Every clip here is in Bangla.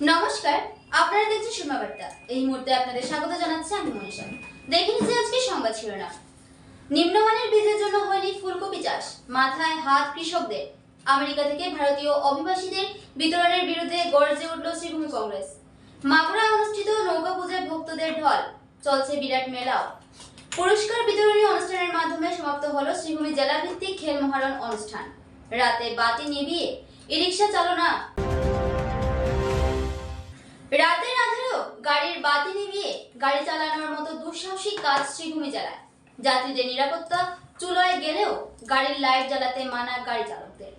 নমস্কার, আপনারা দেখছেন সীমা বার্তা। এই মুহূর্তে আপনাদের স্বাগত জানাচ্ছি আমি মনীষা। দেখে নিচ্ছি আজকে সংবাদ শিরোনাম। নিম্নমানের বীজের জন্য হয়নি ফুলকপি চাষ, মাথায় হাত কৃষকদের। আমেরিকা থেকে ভারতীয় অভিবাসীদের বিতরণের বিরুদ্ধে গর্জে উঠল শ্রীভূমি কংগ্রেস। মাগুরায় অনুষ্ঠিত নৌকা পূজায় ভক্তদের ঢল, চলছে বিরাট মেলাও। পুরস্কার বিতরণী অনুষ্ঠানের মাধ্যমে সমাপ্ত হলো শ্রীভূমি জেলা ভিত্তিক খেল মহারণ অনুষ্ঠান। রাতে বাতি নিভিয়ে ই-রিকশা চালনা। রাতের আঁধারেও গাড়ির বাতি নিভিয়ে গাড়ি চালানোর মতো দুঃসাহসিক কাজ শ্রীভূমি জেলায়। যাত্রীদের নিরাপত্তা চুলোয় গেলেও গাড়ির লাইট জ্বালাতে মানা গাড়ি চালকদের।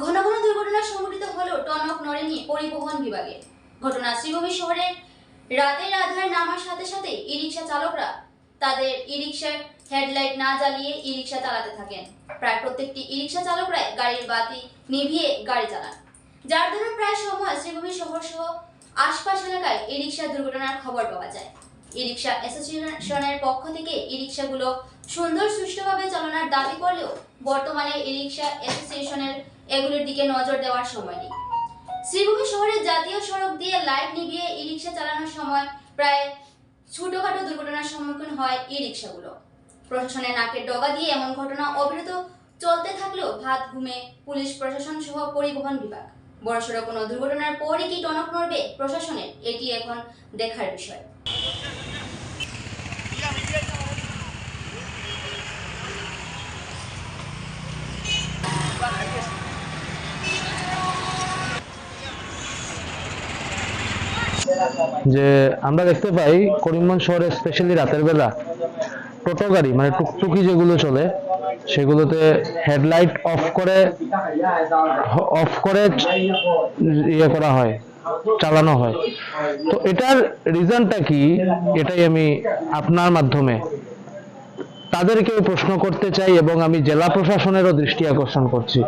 ঘন ঘন দুর্ঘটনা সংঘটিত হলেও টনক নড়েনি পরিবহন বিভাগে। ঘটনা শ্রীভূমি শহরের রাতের আধার নামার সাথে সাথে ই-রিকশা চালকরা তাদের ই-রিকশার হেডলাইট না জ্বালিয়ে ই-রিকশা চালাতে থাকেন। প্রায় প্রত্যেকটি ই-রিকশা চালকরাই গাড়ির বাতি নিভিয়ে গাড়ি চালান, যার দরুন প্রায় সময় শ্রীভূমি শহর সহ আশপাশ এলাকায় ই-রিকশা দুর্ঘটনার খবর পাওয়া যায়। ই-রিকশা অ্যাসোসিয়েশনের পক্ষ থেকে ই-রিকশাগুলো সুন্দর সুষ্ঠুভাবে চালানোর দাবি করলেও বর্তমানে ই-রিকশা অ্যাসোসিয়েশনের এগুলোর দিকে নজর দেওয়ার সময় নেই। শ্রীভূমি শহরের জাতীয় সড়ক দিয়ে লাইট নিভিয়ে ই-রিকশা চালানোর সময় প্রায় ছোটখাটো দুর্ঘটনার সম্মুখীন হয় ই-রিকশাগুলো। প্রশাসনের নাকের ডগা দিয়ে এমন ঘটনা অবিরত চলতে থাকলেও ভাত ঘুমে পুলিশ প্রশাসন সহ পরিবহন বিভাগ। বড়সড় কোনো দুর্ঘটনার পরই কি টনক নড়বে প্রশাসনের, এটি এখন দেখার বিষয়। যে আমরা দেখতে পাই করিমগঞ্জ শহরে স্পেশালি রাতের বেলা টোটো গাড়ি মানে টুকটুকি যেগুলো চলে সেগুলোতে হেডলাইট অফ করে ইয়ে করা হয়, চালানো হয়। তো এটার রিজনটা কি, এটাই আমি আপনার মাধ্যমে তাদেরকে প্রশ্ন করতে চাই এবং আমি জেলা প্রশাসনেরও দৃষ্টি আকর্ষণ করছি।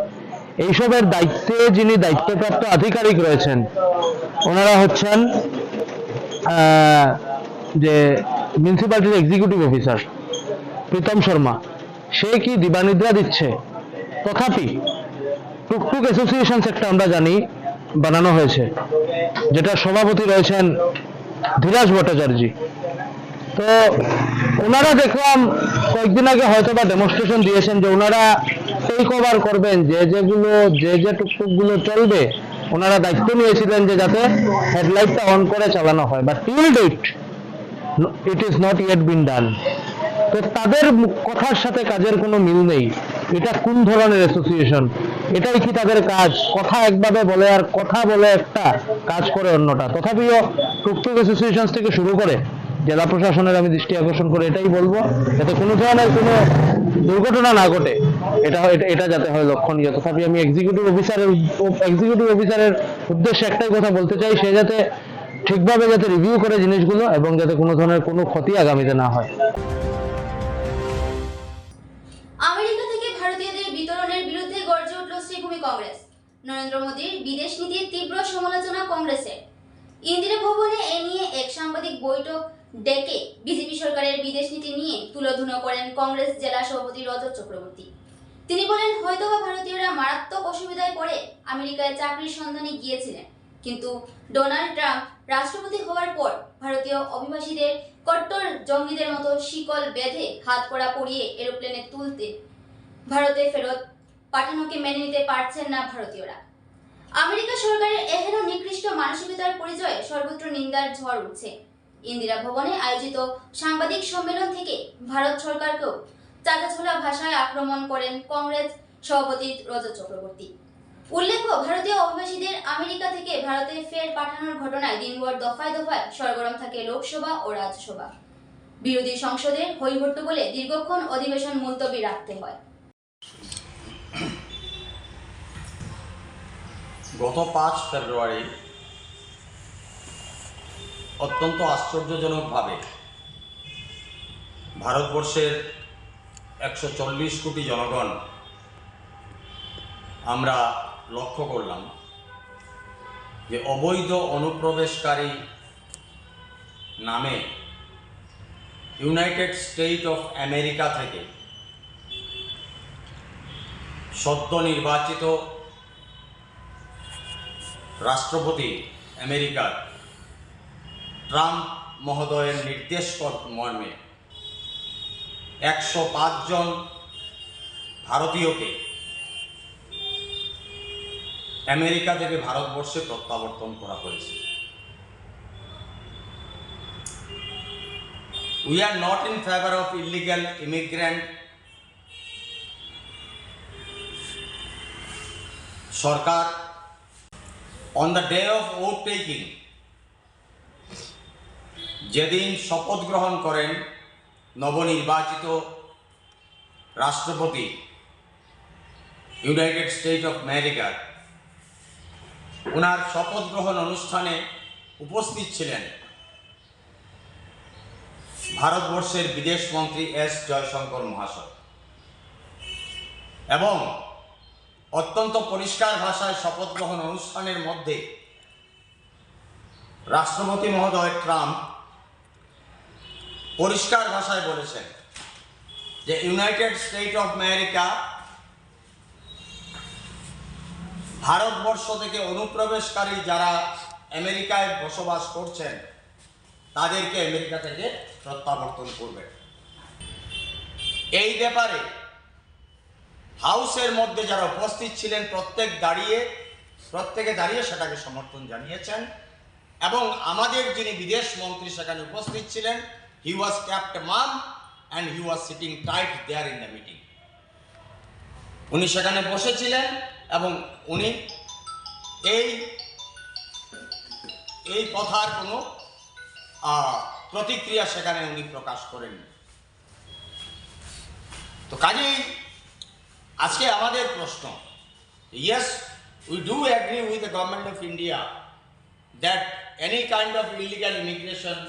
এইসবের দায়িত্বে যিনি দায়িত্বপ্রাপ্ত আধিকারিক রয়েছেন ওনারা হচ্ছেন যে মিউনিসিপ্যালিটির এক্সিকিউটিভ অফিসার প্রীতম শর্মা। সে কি দিবানিদ্রা দিচ্ছে? তথাপি টুকটুক অ্যাসোসিয়েশন একটা আমরা জানি বানানো হয়েছে, যেটা সভাপতি রয়েছেন ধীরাজ ভট্টাচার্য। তো ওনারা দেখলাম কয়েকদিন আগে হয়তো বা ডেমনস্ট্রেশন দিয়েছেন যে ওনারা টেক ওভার করবেন, যে টুকটুক গুলো চলবে ওনারা দায়িত্ব নিয়েছিলেন যে যাতে হেডলাইটটা অন করে চালানো হয়, but till date it is not yet been done. তো তাদের কথার সাথে কাজের কোনো মিল নেই। এটা কোন ধরনের অ্যাসোসিয়েশন? এটাই কি তাদের কাজ? কথা একভাবে বলে আর কথা বলে একটা, কাজ করে অন্যটা। তথাপিও টুকটুক অ্যাসোসিয়েশন থেকে শুরু করে জেলা প্রশাসনের আমি দৃষ্টি আকর্ষণ করে এটাই বলবো, যাতে কোনো ধরনের কোনো দুর্ঘটনা না ঘটে, এটা যাতে হয় লক্ষণীয়। তথাপি আমি এক্সিকিউটিভ অফিসারের উদ্দেশ্যে একটাই কথা বলতে চাই, সে যাতে ঠিকভাবে যাতে রিভিউ করে জিনিসগুলো এবং যাতে কোনো ধরনের কোনো ক্ষতি আগামীতে না হয়। আমেরিকা থেকে ভারতীয়দের বিতরণের বিরুদ্ধে গর্জে উঠল শ্রীভূমি কংগ্রেস। নরেন্দ্র মোদীর বিদেশ নীতির তীব্র সমালোচনা কংগ্রেসের। ইন্দিরা ভবনে এ নিয়ে এক সাংবাদিক বৈঠক ডেকে বিজেপি সরকারের বিদেশ নীতি নিয়ে তুলোধুনো করেন কংগ্রেস জেলা সভাপতি রজত চক্রবর্তী। তিনি বলেন, হয়তোবা ভারতীয়রা মারাত্মক অসুবিধায় পড়ে আমেরিকায় চাকরির সন্ধানে গিয়েছিলেন, কিন্তু ডোনাল্ড ট্রাম্প রাষ্ট্রপতি হওয়ার পর ভারতীয় অভিবাসীদের কট্টর জঙ্গিদের মতো শিকল বেঁধে হাত কড়া পরিয়ে এরোপ্লেনে তুলতে ভারতে ফেরত পাঠানোকে মেনে নিতে পারছেন না ভারতীয়রা। আমেরিকা সরকারের এহেন নিকৃষ্ট মানসিকতার পরিচয়ে সর্বত্র নিন্দার ঝড় উঠছে। ইন্দিরা ভবনে আয়োজিত সাংবাদিক সম্মেলন থেকে ভারত সরকারকেও চাঁচাছোলা ভাষায় আক্রমণ করেন কংগ্রেস সভাপতি রজত চক্রবর্তী। উল্লেখ্য, ভারতীয় অভিবাসীদের আমেরিকা থেকে ভারতে ফের পাঠানোর ঘটনায় দিনভর দফায় দফায় সরগরম থাকে লোকসভা ও রাজ্যসভা। বিরোধী সংসদের হইহট্টগোলে দীর্ঘক্ষণ অধিবেশন মুলতবি রাখতে হয়। গত 5 ফেব্রুয়ারি অত্যন্ত আশ্চর্যজনকভাবে ভারতবর্ষের 140 কোটি জনগণ আমরা লক্ষ্য করলাম যে অবৈধ অনুপ্রবেশকারী নামে ইউনাইটেড স্টেট অফ আমেরিকা থেকে সদ্য নির্বাচিত রাষ্ট্রপতি আমেরিকার ট্রাম্প মহোদয়ের নির্দেশ মর্মে 105 জন ভারতীয়কে আমেরিকা থেকে ভারতবর্ষে প্রত্যাবর্তন করা হয়েছে। We are not in favor of illegal immigrant. Sarkar on the day of vote taking, যেদিন শপথ গ্রহণ করেন নবনির্বাচিত রাষ্ট্রপতি ইউনাইটেড স্টেট অফ আমেরিকা, ওনার শপথ গ্রহণ অনুষ্ঠানে উপস্থিত ছিলেন ভারতবর্ষের বিদেশ মন্ত্রী এস জয়শঙ্কর মহাশয়, এবং অত্যন্ত পরিষ্কার ভাষায় শপথ গ্রহণ অনুষ্ঠানের মধ্যে রাষ্ট্রপতি মহোদয় ট্রাম্প পরিষ্কার ভাষায় বলেছেন যে United state of America Bharatvarsha থেকে অনুপ্রবেশকারী যারা আমেরিকায় বসবাস করছেন তাদেরকে আমেরিকা থেকে প্রত্যাবর্তন করবে। এই ব্যাপারে হাউসের মধ্যে যারা উপস্থিত ছিলেন প্রত্যেকে দাঁড়িয়ে সেটাকে সমর্থন জানিয়েছেন, এবং আমাদের যিনি বিদেশ মন্ত্রী সেখানে উপস্থিত ছিলেন, he was kept mum and he was sitting tight there in the meeting. উনি সেখানে বসেছিলেন এবং উনি এই কথার কোনো প্রতিক্রিয়া সেখানে উনি প্রকাশ করেননি। তো কাজেই আজকে আমাদের প্রশ্ন, yes, we do agree with the government of India that any kind of illegal immigration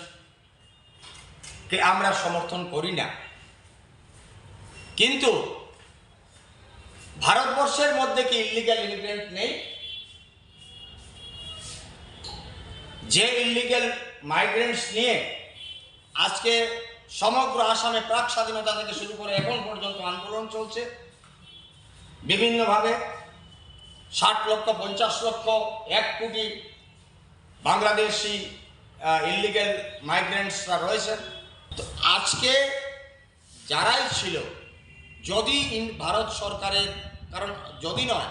কে আমরা সমর্থন করি না, কিন্তু ভারতবর্ষের মধ্যে কি ইলিগাল ইমিগ্রেন্ট নেই? যে ইলিগাল মাইগ্রেন্টস নিয়ে আজকে সমগ্র আসামে প্রাক স্বাধীনতা থেকে শুরু করে এখন পর্যন্ত আন্দোলন চলছে বিভিন্নভাবে, 60 লক্ষ 50 লক্ষ 1 কোটি বাংলাদেশি ইলিগাল মাইগ্রেন্টসরা রয়েছেন। তো আজকে যারাই ছিল, যদি ভারত সরকারের, কারণ যদি নয়,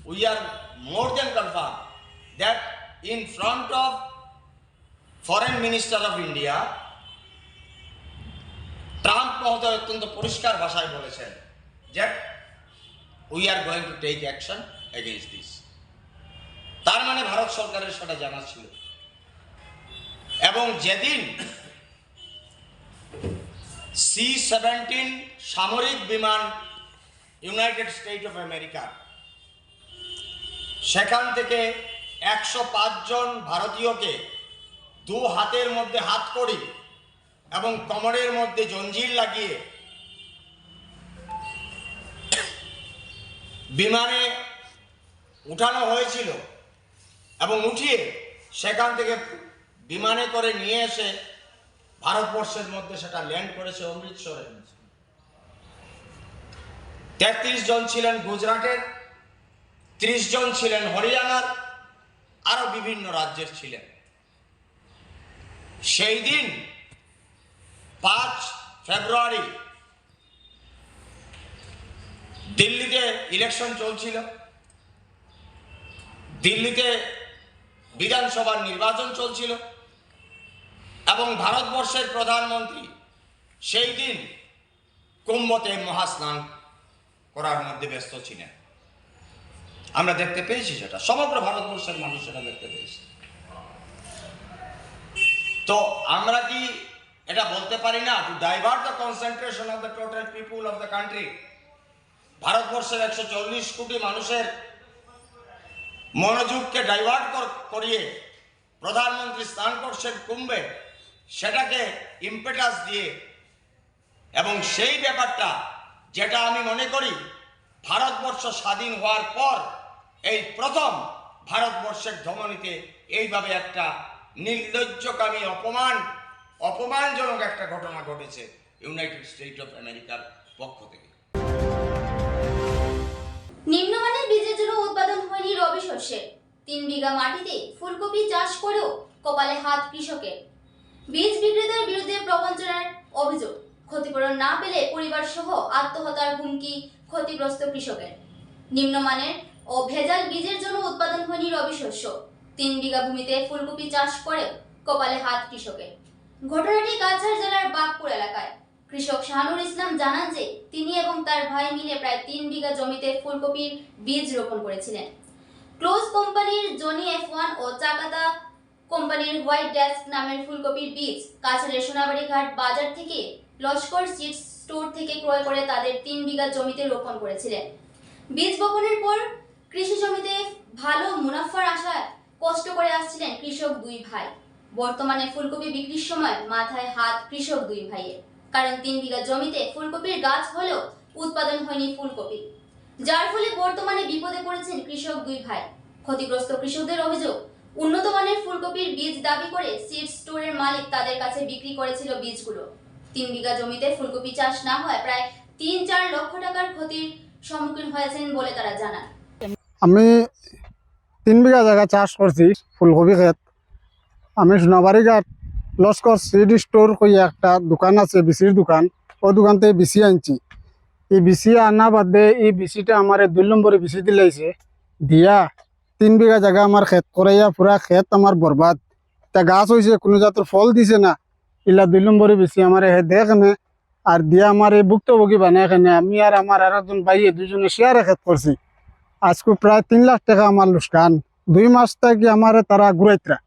we are more then confirm that in front of foreign minister of India Trump মহোদয় অত্যন্ত পরিষ্কার ভাষায় বলেছেন যে we are going to take action against this. তার মানে ভারত সরকারের সেটা জানা ছিল, এবং যেদিন C-17 সামরিক বিমান ইউনাইটেড স্টেট অফ আমেরিকা সেখান থেকে 105 জন ভারতীয়কে 2 হাতের মধ্যে হাতকড়ি এবং কোমরের মধ্যে জঞ্জির লাগিয়ে বিমানে উঠানো হয়েছিল, এবং উঠিয়ে সেখান থেকে বিমানে করে নিয়ে এসে ভারতবর্ষের মধ্যে সেটা ল্যান্ড করেছে অমৃতসরে। 33 জন ছিলেন গুজরাটের, 30 জন ছিলেন হরিয়ানার, আরো বিভিন্ন রাজ্যের ছিলেন। সেই দিন 5 ফেব্রুয়ারি দিল্লিতে ইলেকশন চলছিল, দিল্লিতে বিধানসভার নির্বাচন চলছিল, এবং ভারতবর্ষের প্রধানমন্ত্রী সেই দিন কুম্ভতে মহাস্নান করার মধ্যে ব্যস্ত ছিলেন। আমরা দেখতে পেয়েছি, সেটা সমগ্র ভারতবর্ষের মানুষ সেটা দেখতে পেয়েছে। তো আমরা কি এটা বলতে পারি না, to divert the concentration of the total people of the country, ভারতবর্ষের 140 কোটি মানুষের মনোযোগকে ডাইভার্ট করিয়ে প্রধানমন্ত্রী স্নান করছেন কুম্ভে, সেটাকে ইম্পেটাস দিয়ে, এবং সেই ব্যাপারটা যেটা আমি মনে করি ভারতবর্ষ স্বাধীন হওয়ার পর এই প্রথম ভারতবর্ষের ধমনীতে এইভাবে একটা নির্লজ্জকামী অপমানজনক একটা ঘটনা ঘটেছে ইউনাইটেড স্টেট অফ আমেরিকার পক্ষ থেকে। নিম্নমানের বীজের জন্য উৎপাদন হয়নি রবি শস্যের, 3 বিঘা মাটিতে ফুলকপি চাষ করেও কপালে হাত কৃষকের। বীজ বিক্রেতার বিরুদ্ধে প্রবঞ্চনার অভিযোগ, ক্ষতিপূরণ না পেলে পরিবার সহ আত্মহত্যার হুমকি ক্ষতিগ্রস্ত কৃষকের। নিম্নমানের ও ভেজাল বীজের জন্য উৎপাদন হয়নি রবি শস্য। 3 বিঘা ভূমিতে ফুলকপি চাষ করেও কপালে হাত কৃষকের। ঘটনাটি কাছাড় জেলার বাগপুর এলাকায়। কৃষক শাহানুর ইসলাম জানান যে তিনি এবং তার ভাই মিলে প্রায় 3 বিঘা জমিতে ফুলকপির বীজ রোপণ করেছিলেন। ক্লোজ কোম্পানির জনি F1 ও চাকাতা কোম্পানির হোয়াইট ডেস্ক নামের ফুলকপির বীজ কাছাড়ের সোনাবাড়ি ঘাট বাজার থেকে লস্কর সিড স্টোর থেকে ক্রয় করে তাদের 3 বিঘা জমিতে রোপণ করেছিলেন। বীজ বপনের পর কৃষি জমিতে ভালো মুনাফার আশায় কষ্ট করে আসছিলেন কৃষক 2 ভাই। বর্তমানে ফুলকপি বিক্রির সময় মাথায় হাত কৃষক 2 ভাইয়ের, কারণ 3 বিঘা জমিতে ফুলকপির গাছ হলেও উৎপাদন হয়নি ফুলকপি, যার ফলে বর্তমানে বিপদে পড়েছেন কৃষক 2 ভাই। ক্ষতিগ্রস্ত কৃষকদের অভিযোগ, উন্নত মানের ফুলকপির বীজ দাবি করে সিড স্টোরের মালিক তাদের কাছে বিক্রি করেছিল বীজগুলো। 3 বিঘা জমিতে ফুলকপি চাষ না হয় প্রায় 3-4 লক্ষ টাকার ক্ষতির সম্মুখীন হয়েছেন বলে তারা জানান। আমি 3 বিঘা জায়গা চাষ করছি ফুলকপি ক্ষেত। আমি সোনাবাড়ি ঘাট লস্কর সিড স্টোর কই একটা দোকান আছে, বিসির দোকান, ওই দোকান থেকে বিসি আনছি। এই বিসি আনা বাদে এই বিসিটা আমার 2 নম্বরে বিসি দিলাইছে দিয়া 3 বিঘা জায়গা আমার ক্ষেত করাইয়া পুরা ক্ষেত আমার বরবাদ। তা গাছ হয়েছে, কোনো জাতের ফল দিছে না। ইলা 2 নম্বরে বিসি আমার দেখনে আর দিয়া আমার এই ভুক্তভোগী বানায় এখানে আমি আর আমার আর একজন ভাইয়ে দুজনে শেয়ারে ক্ষেত করছি। আজকে প্রায় 3 লাখ টাকা আমার লোকসান। 2 মাস থেকে আমার তারা ঘুরাইতরা,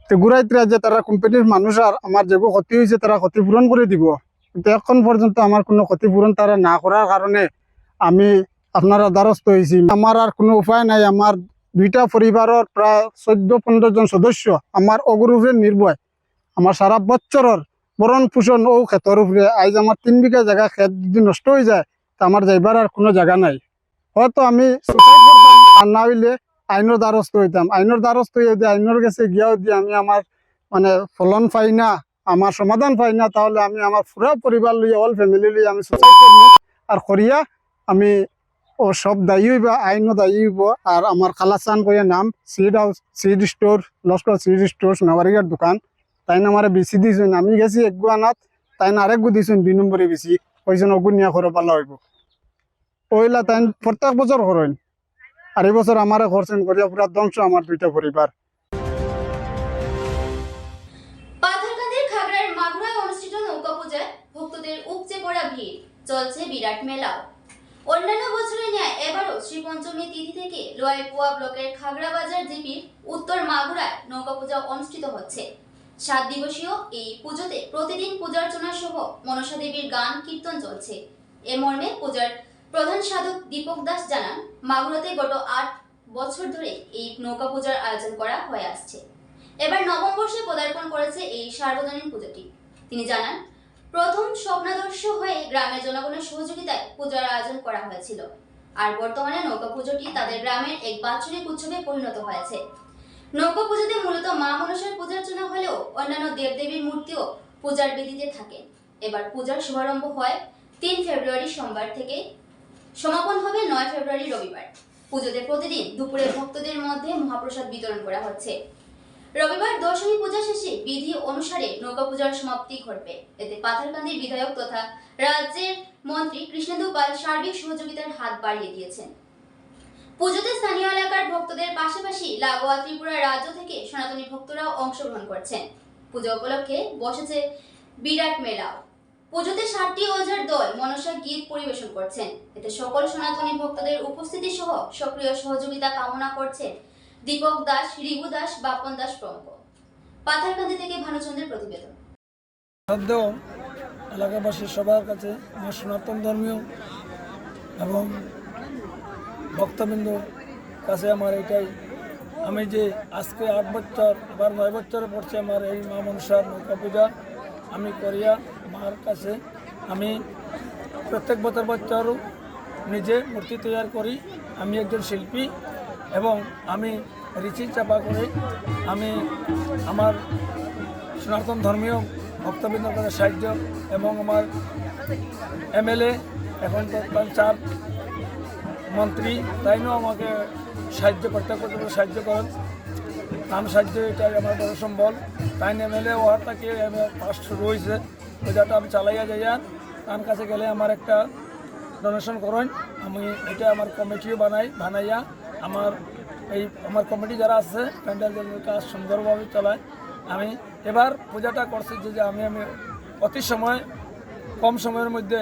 তো ঘুরাইতরা যে তারা কোম্পানির মানুষ আর আমার যেগুলো ক্ষতি হয়েছে তারা ক্ষতিপূরণ করে দিব, কিন্তু এখন পর্যন্ত আমার কোনো ক্ষতিপূরণ তারা না করার কারণে আমি আপনারা দ্বারস্থ হয়েছি। আমার আর কোনো উপায় নাই। আমার 2টা পরিবারের প্রায় 14-15 জন সদস্য আমার অগ্রুপে নির্ভর। আমার সারা বছরের বরণ পোষণ ও ক্ষেতের উপরে। আজ আমার 3 বিঘা জায়গা ক্ষেত যদি নষ্ট হয়ে যায় তা আমার যাইবার আর কোনো জায়গা নাই। হয়তো আমি সুসাইড করতাম, আর না হইলে আইনের দ্বারস্থ হইতাম। আইনের দ্বারস্থ হয়ে যদি আইনের কাছে গিয়াও দিয়ে আমি আমার মানে ফলন পাই না, আমার সমাধান পাই না, তাহলে আমি আমার পুরো পরিবার লইয়া অল ফ্যামিলি লইয়া আমি সুসাইড করবো। আর করিয়া আমি ও সব দায়ী হইব, আইনও দায়ী হইব। আর আমার খালাসান কইয়া নাম seed house seed store Laskar seed store Sonabarighat দোকান, তাই না আমার বেশি দিয়েছেন। আমি গেছি 1 গু আনাত, তাই না আরেক গু দিয়েছেন 2 নম্বরে বেশি কইছেন অগুন নিয়ে করে পালা হইব। ওইলা তাই প্রত্যেক বছর করেন, আর এই বছর আমারে করছেন করিয়া পুরা ধ্বংস আমার 2টা পরিবার। পাথারকান্দির খাগড়ার মাগুরায় অনুষ্ঠিত নৌকা পূজায় ভক্তদের উপচে পড়া ভিড়, চলছে বিরাট মেলাও। অন্যান্য বছরের ন্যায় এবারও শ্রী পঞ্চমী তিথি থেকে লোয়াইপুয়া ব্লকের খাগড়া বাজার জিপির উত্তর মাগুরায় নৌকা পূজা অনুষ্ঠিত হচ্ছে। 7 দিবসীয় এই পুজোতে প্রতিদিন পূজার্চনা সহ মনসা দেবীর গান কীর্তন চলছে। এ মর্মে পূজার প্রধান সাধক দীপক দাস জানান, মাগুরাতে গত 8 বছর ধরে এই নৌকা পূজার আয়োজন করা হয়ে আসছে। এবার 9ম বর্ষে পদার্পণ করেছে এই সার্বজনীন পুজোটি। তিনি জানান, প্রথম স্বপ্নাদর্শ হয়ে গ্রামের জনগণের সহযোগিতায় পূজার আয়োজন করা হয়েছিল, আর বর্তমানে নৌকা পুজোটি তাদের গ্রামের এক বাৎসরিক উৎসবে পরিণত হয়েছে। নৌকা পুজোতে মূলত মা মনসার পূজার্চনা হলেও অন্যান্য দেবদেবীর মূর্তিও পূজার বেদিতে থাকেন। এবার পূজার শুভারম্ভ হয় 3 ফেব্রুয়ারি সোমবার থেকে, সমাপন হবে 9 ফেব্রুয়ারি রবিবার। পুজোতে প্রতিদিন দুপুরে ভক্তদের মধ্যে মহাপ্রসাদ বিতরণ করা হচ্ছে। রবিবার দশমী পূজা শেষে বিধি অনুসারে নৌকা পূজার সমাপ্তি ঘটবে। এতে পাথারকান্দির বিধায়ক তথা রাজ্যের মন্ত্রী কৃষ্ণেন্দু পাল সার্বিক সহযোগিতার হাত বাড়িয়ে দিয়েছেন। পুজোতে স্থানীয় এলাকার ভক্তদের পাশাপাশি লাগোয়া ত্রিপুরা রাজ্য থেকে সনাতনী ভক্তরাও অংশগ্রহণ করছেন। পুজো উপলক্ষে বসেছে বিরাট মেলাও। পুজোতে 7টি ওঝার দল মনসা গীত পরিবেশন করছেন। এতে সকল সনাতনী ভক্তদের উপস্থিতি সহ সক্রিয় সহযোগিতা কামনা করছেন দীপক দাস, রিভু দাস, বাপন দাস প্রমুখ। পাথারকান্দি থেকে ভানুচন্দ্রের প্রতিবেদন। এলাকাবাসীর সবার কাছে আমার সনাতন ধর্মীয় এবং ভক্তবৃন্দর কাছে আমার এটাই, আমি যে আজকে 8 বছর আবার 9 বছরে পড়ছে আমার এই মা মনসার নৌকা পূজা আমি করিয়া মার কাছে আমি প্রত্যেক বছর নিজে মূর্তি তৈরি করি। আমি একজন শিল্পী এবং আমি রিচি চাপা করে আমি আমার সনাতন ধর্মীয় ভক্তবৃন্দর কাছে সাহায্য এবং আমার MLA এখন তো 4 মন্ত্রী তাইনও আমাকে সাহায্য করতে করতে সাহায্য করেন। নাম সাহায্য এটাই আমার বড় সম্বল। তাই এমএলএ ওয়ার্ডটাকে ফার্স্ট শুরু হয়েছে, পূজাটা আমি চালাইয়া যাইয়া তার কাছে গেলে আমার একটা ডোনেশন করেন। আমি এটা আমার কমিটিও বানাইয়া আমার কমিটি যারা আছে প্যান্ডেলের কাজ সুন্দরভাবে চালায়। আমি এবার পূজাটা করছি যে আমি অতি কম সময়ের মধ্যে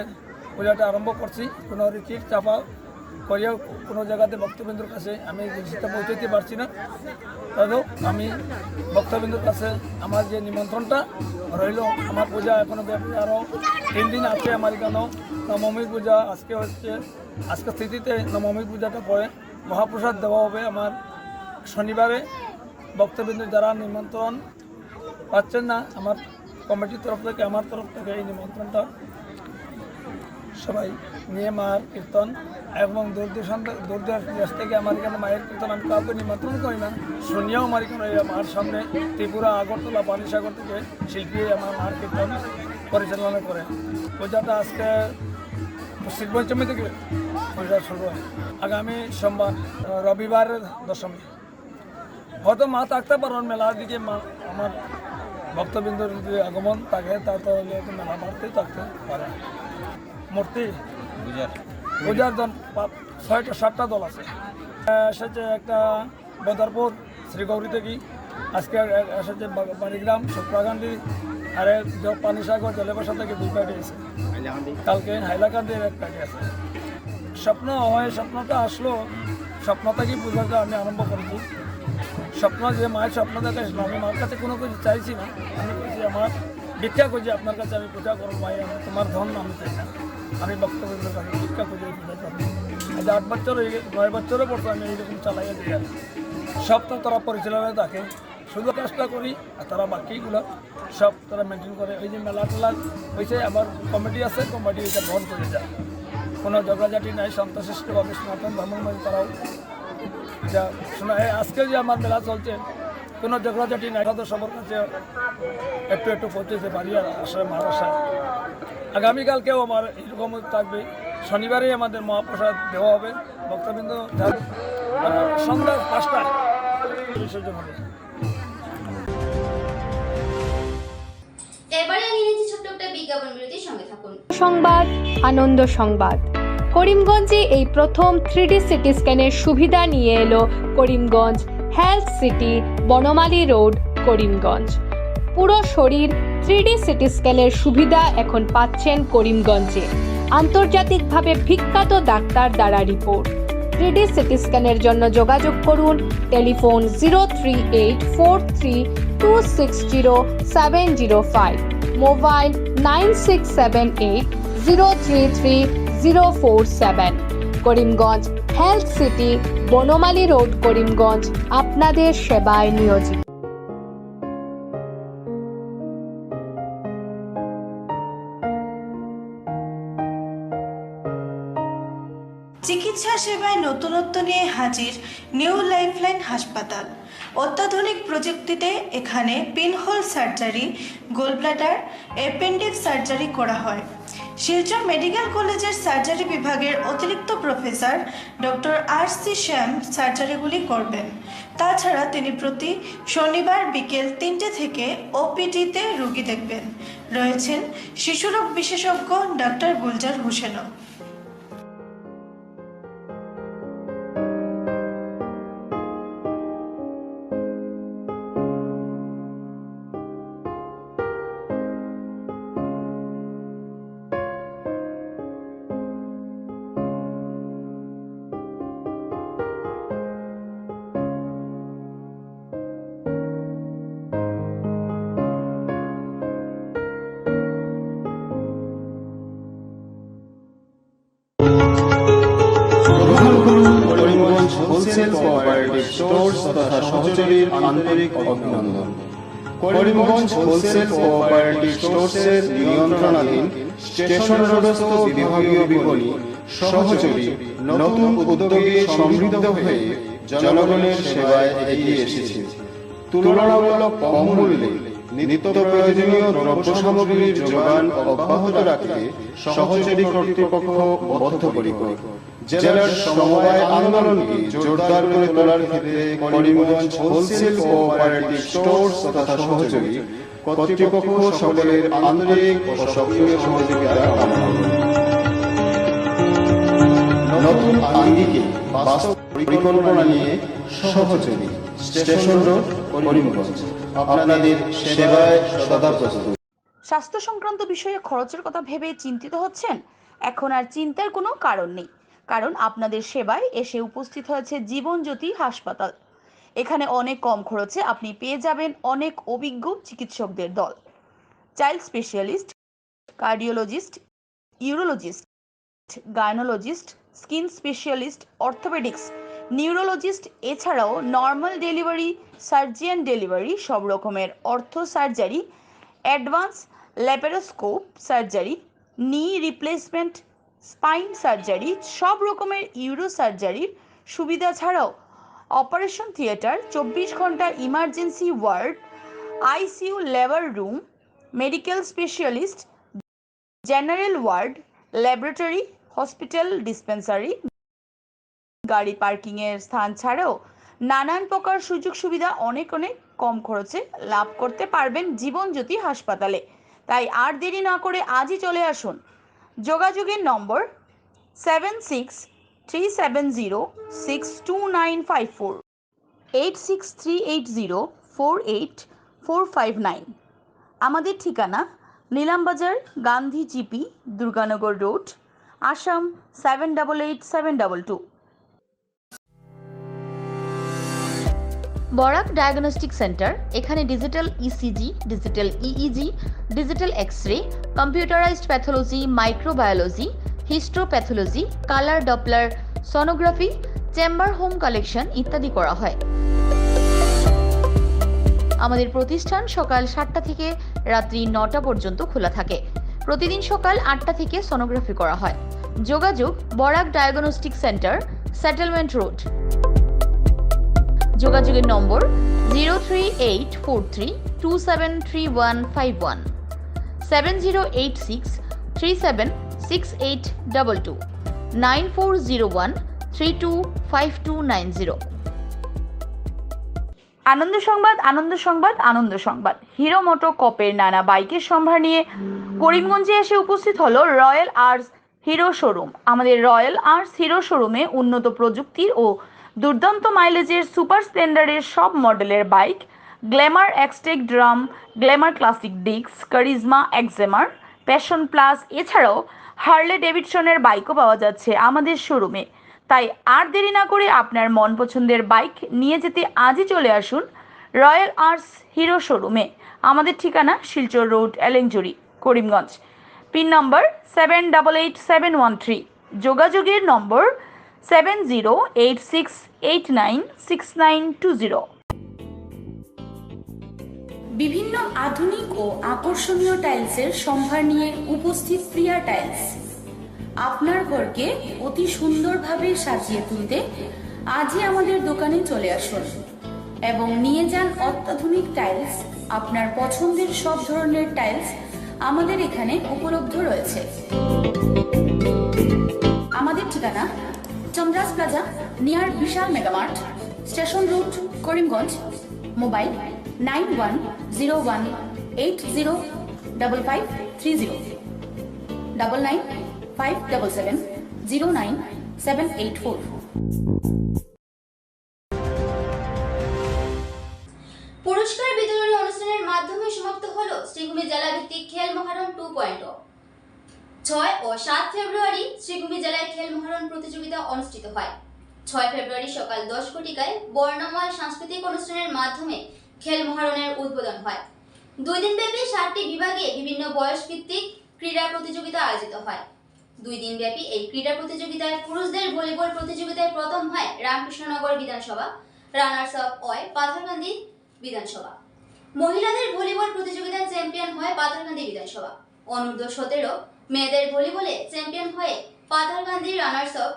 পূজাটা আরম্ভ করছি। কোনো রীতির চাপা করিয়াও কোনো জায়গাতে ভক্তবৃন্দুর কাছে আমি জিনিসটা পৌঁছাইতে পারছি না। তবেও আমি ভক্তবৃন্দুর কাছে আমার যে নিমন্ত্রণটা রইল, আমার পূজা এখনও আরও 3 দিন আছে। আমার এখানেও নবমীর পূজা আজকের স্থিতিতে নবমীর পূজাটা পরে মহাপ্রসাদ দেওয়া হবে আমার শনিবারে। ভক্তবৃন্দ যারা নিমন্ত্রণ পাচ্ছেন না, আমার কমিটির তরফ থেকে আমার তরফ থেকে এই নিমন্ত্রণটা সবাই নিয়ে মার কীর্তন এবং দূর দেশ থেকে আমার এখানে মায়ের কীর্তন আমি কাউকে নিমন্ত্রণ করি না, শুনিয়াও আমার এখানে মার সামনে ত্রিপুরা আগরতলা পানিসাগর থেকে শিল্পী আমার মার কীর্তন পরিচালনা করে। পূজাটা আজকে শিল্পঞ্চমী থেকে পূজা শুরু হয়। আগামী সোমবার রবিবার দশমী হয়তো মা থাকতে পারেন মেলার দিকে। মা আমার ভক্তবৃন্দর যে আগমন থাকে তার তো মেলা বাড়তেই থাকতে পারে। মূর্তি পূজার দল 6-7টা দল আছে। এসেছে একটা বদরপুর শ্রীগৌরী থেকে, আজকে এসেছে বাড়িগ্রাম সুপ্রাকান্দি, আর পানিসাগর জলেবাসা থেকে 2 পার্টি আছে। কালকে হাইলাকান্দির 1 পার্টি আছে। স্বপ্নটা আসলো, স্বপ্ন থেকেই পূজাটা আমি আরম্ভ করেছি। স্বপ্ন যে মায়ের স্বপ্ন দেখাইছিল, আমি মার কাছে কোনো কিছু চাইছি না। আমি বলছি আমার ভিক্ষা করছি আপনার কাছে, আমি পূজা করবো মাই, আমি তোমার ধন আমি চাই না। আমি ভক্তবৃন্দের কাছে ভিক্ষা করছি এই পূজা করবো। আজ 8 বছর 9 বছরের পর আমি এইরকম চালাইয়া দিই। সব তো তারা পরিচালনায় থাকে, শুধু কাজটা করি আর তারা বাকিগুলো সব তারা মেনটেন করে। ওই যে মেলা টেলা হয়েছে, আবার কমিটি আছে, কমিটি এটা বহন করে যায়। কোনো ঝগড়াঝাটি নাই, শান্তশিষ্টভাবে সনাতন ধর্মের তারাও যা শোনা। আজকে যে আমার মেলা চলছে কোনো ঝগড়াঝাটি নাই, তো সবার কাছে একটু পৌঁছেছে পারি আর আশায় মার আশায়। আগামীকালকেও আমার এরকম থাকবে। শনিবারেই আমাদের মহাপ্রসাদ দেওয়া হবে। ভক্তবৃন্দ সন্ধ্যা 5টায় বিসর্জন হবে। এবারে আমি নিয়েছি ছোট্ট একটা বিজ্ঞাপন বিরতির সঙ্গে থাকুন। সংবাদ, আনন্দ সংবাদ। করিমগঞ্জে এই প্রথম 3D সিটি স্ক্যানের সুবিধা নিয়ে এলো Karimganj health city, Banamali road, Karimganj. পুরো শরীর 3D সিটি স্ক্যানের সুবিধা এখন পাচ্ছেন করিমগঞ্জে। আন্তর্জাতিকভাবে বিখ্যাত ডাক্তার দ্বারা রিপোর্ট। 3D সিটি স্ক্যানের জন্য যোগাযোগ করুন telephone 03843260705, mobile 9678033047। Karimganj health city, Banamali road, Karimganj আপনাদের সেবায় নিয়োজিত। চিকিৎসা সেবায় নতুনত্ব নিয়ে হাজির নিউ লাইফলাইন হাসপাতাল। অত্যাধুনিক প্রযুক্তিতে এখানে pinhole surgery, gallbladder, appendix surgery করা হয়। শিলচর মেডিকেল কলেজের সার্জারি বিভাগের অতিরিক্ত প্রফেসর ডক্টর RC শ্যাম সার্জারিগুলি করবেন। তাছাড়া তিনি প্রতি শনিবার বিকেল 3টে থেকে OPD-তে রোগী দেখবেন। রয়েছেন শিশুরোগ বিশেষজ্ঞ ডাক্তার গুলজার হোসেনও। করিমগঞ্জ হোলসেল কোঅপারেটিভ স্টোর্স তথা সহযোগীর আন্তরিক অভিনন্দন। করিমগঞ্জ হোলসেল কোঅপারেটিভ স্টোর্সের নিয়ন্ত্রণাধীন স্টেশন রোডস্থ বিভাগীয় বিপণী সহযোগী নতুন উদ্যোগে সমৃদ্ধ হয়ে জনগণের সেবায় এগিয়ে এসেছে। তুলনামূলক কম মূল্যে নিত্য প্রয়োজনীয় দ্রব্য সামগ্রীর যোগান অব্যাহত রাখতে সহযোগী কর্তৃপক্ষ বদ্ধপরিকর। জেলার সমবায় আন্দোলনকে জোরদার করে তোলার ক্ষেত্রে করিমগঞ্জ হোলসেল কোঅপারেটিভ স্টোর্স তথা সহযোগী কর্তৃপক্ষ সকলের আন্তরিক ও সক্রিয় সহযোগিতা কামনা করি। নতুন আঙ্গিকে বাস্তব পরিকল্পনা নিয়ে সহযোগী স্টেশন রোড করিমগঞ্জ আপনাদের সেবায় সদা প্রস্তুত। স্বাস্থ্য সংক্রান্ত বিষয়ে খরচের কথা ভেবে চিন্তিত হচ্ছেন? এখন আর চিন্তার কোনো কারণ নেই, কারণ আপনাদের সেবায় এসে উপস্থিত হয়েছে জীবনজ্যোতি হাসপাতাল। এখানে অনেক কম খরচে আপনি পেয়ে যাবেন অনেক অভিজ্ঞ চিকিৎসকদের দল। Child specialist, cardiologist, urologist, gynaecologist, skin specialist, orthopaedics, neurologist, এছাড়াও নর্মাল ডেলিভারি, সার্জিয়ান ডেলিভারি, সব রকমের ortho surgery, advance laparoscope surgery, knee replacement, spine surgery, সব রকমের ইউরো সার্জারির সুবিধা ছাড়াও অপারেশন থিয়েটার, 24 ঘন্টা emergency ward, ICU labour room, medical specialist, general ward, laboratory, hospital dispensary, গাড়ি পার্কিংয়ের স্থান ছাড়াও নানান প্রকার সুযোগ সুবিধা অনেক কম খরচে লাভ করতে পারবেন জীবনজ্যোতি হাসপাতালে। তাই আর দেরি না করে আজই চলে আসুন। যোগাযোগের নম্বর 7637062954, 8638048459। আমাদের ঠিকানা Nilambazar, Gandhi GP, Durganagar road, Assam 788722। Barak diagnostic centre, এখানে digital ECG, digital EEG, digital X-ray, computerised pathology, microbiology, histopathology, colour Doppler sonography, chamber home collection ইত্যাদি করা হয়। আমাদের প্রতিষ্ঠান সকাল 7টা থেকে রাত্রি 9টা পর্যন্ত খোলা থাকে। প্রতিদিন সকাল 8টা থেকে সোনোগ্রাফি করা হয়। যোগাযোগ Barak diagnostic centre, settlement road. যোগাযোগের নম্বর 03843273151, 7086376822, 9401325290। আনন্দ সংবাদ, আনন্দ সংবাদ, আনন্দ সংবাদ। হিরো মোটো কপের নানা বাইকের সম্ভার নিয়ে করিমগঞ্জে এসে উপস্থিত হলো রয়্যাল আর্টস হিরো শোরুম। আমাদের রয়্যাল আর্টস হিরো শোরুমে উন্নত প্রযুক্তির ও দুর্দান্ত মাইলেজের সুপার স্প্লেন্ডারের সব মডেলের bike, Glamour Xtec drum, Glamour classic ডিক্স, কারিজমা এক্সেমার, প্যাশন প্লাস, এছাড়াও হার্লে ডেভিডসনের বাইকও পাওয়া যাচ্ছে আমাদের শোরুমে। তাই আর দেরি না করে আপনার মন পছন্দের বাইক নিয়ে যেতে আজই চলে আসুন রয়্যাল আর্টস হিরো শোরুমে। আমাদের ঠিকানা শিলচর রোড, এলেংজুরি, করিমগঞ্জ। পিন নম্বর 788713। যোগাযোগের নম্বর 7086896920। বিভিন্ন আধুনিক ও আকর্ষণীয় টাইলসের সম্ভার নিয়ে উপস্থিত প্রিয়া টাইলস। আপনার ঘরকে অতি সুন্দরভাবে সাজিয়ে তুলতে আজই আমাদের দোকানে চলে আসুন এবং নিয়ে যান অত্যাধুনিক টাইলস। আপনার পছন্দের সব ধরনের টাইলস আমাদের এখানে উপলব্ধ রয়েছে। আমাদের ঠিকানা Chandras plaza, near Vishal Mega Mart, station road, Karimganj. Mobile 9101805530, 9957709784। পুরস্কার বিতরণী অনুষ্ঠানের মাধ্যমে সমাপ্ত হলো শ্রীভূমি জেলা ভিত্তিক খেল মহারণ 2.0। 6 ও 7 ফেব্রুয়ারি শ্রীভূমি জেলায় খেল মহারণ প্রতিযোগিতা অনুষ্ঠিত হয়। 6 ফেব্রুয়ারি সকাল 10 ঘটিকায় বর্ণময় সাংস্কৃতিক অনুষ্ঠানের মাধ্যমে খেল মহারণের উদ্বোধন হয়। 2 দিনব্যাপী 7টি বিভাগে বিভিন্ন বয়স ভিত্তিক ক্রীড়া প্রতিযোগিতা আয়োজিত হয়। 2 দিনব্যাপী এই ক্রীড়া প্রতিযোগিতায় পুরুষদের ভলিবল প্রতিযোগিতায় প্রথম হয় রামকৃষ্ণনগর বিধানসভা, রানার্স আপ হয় পাথরকান্দি বিধানসভা। মহিলাদের ভলিবল প্রতিযোগিতায় চ্যাম্পিয়ন হয় পাথরকান্দি বিধানসভা। অনূর্ধ্ব 17 মেয়েদের ভলিবলে চ্যাম্পিয়ন হয়ে পাথরকান্দি রানার্স আপ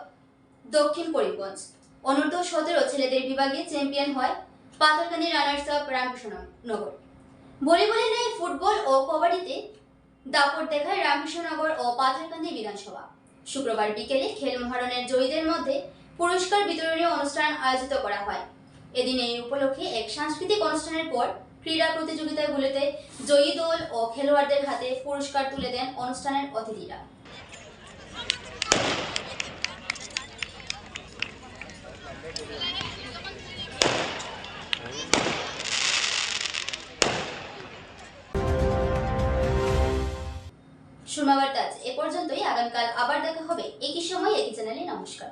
দক্ষিণ করিমগঞ্জ। অনূর্ধ্ব 17 ছেলেদের বিভাগে চ্যাম্পিয়ন হয় পাথরকান্দি রানার্স আপ রামকৃষ্ণনগর। ভলিবলে নেই ফুটবল ও কবাডিতে দাপট দেখায় রামকৃষ্ণনগর ও পাথারকান্দি বিধানসভা। শুক্রবার বিকেলে খেল মহারণের জয়ীদের মধ্যে পুরস্কার বিতরণী অনুষ্ঠান আয়োজিত করা হয়। এদিন এই উপলক্ষে এক সাংস্কৃতিক অনুষ্ঠানের পর ক্রীড়া প্রতিযোগিতাগুলিতে জয়ী দল ও খেলোয়াড়দের হাতে পুরস্কার তুলে দেন অনুষ্ঠানের অতিথিরা। সুরমা বার্তা এ পর্যন্তই। আগামীকাল আবার দেখা হবে একই সময় একই চ্যানেলে। নমস্কার।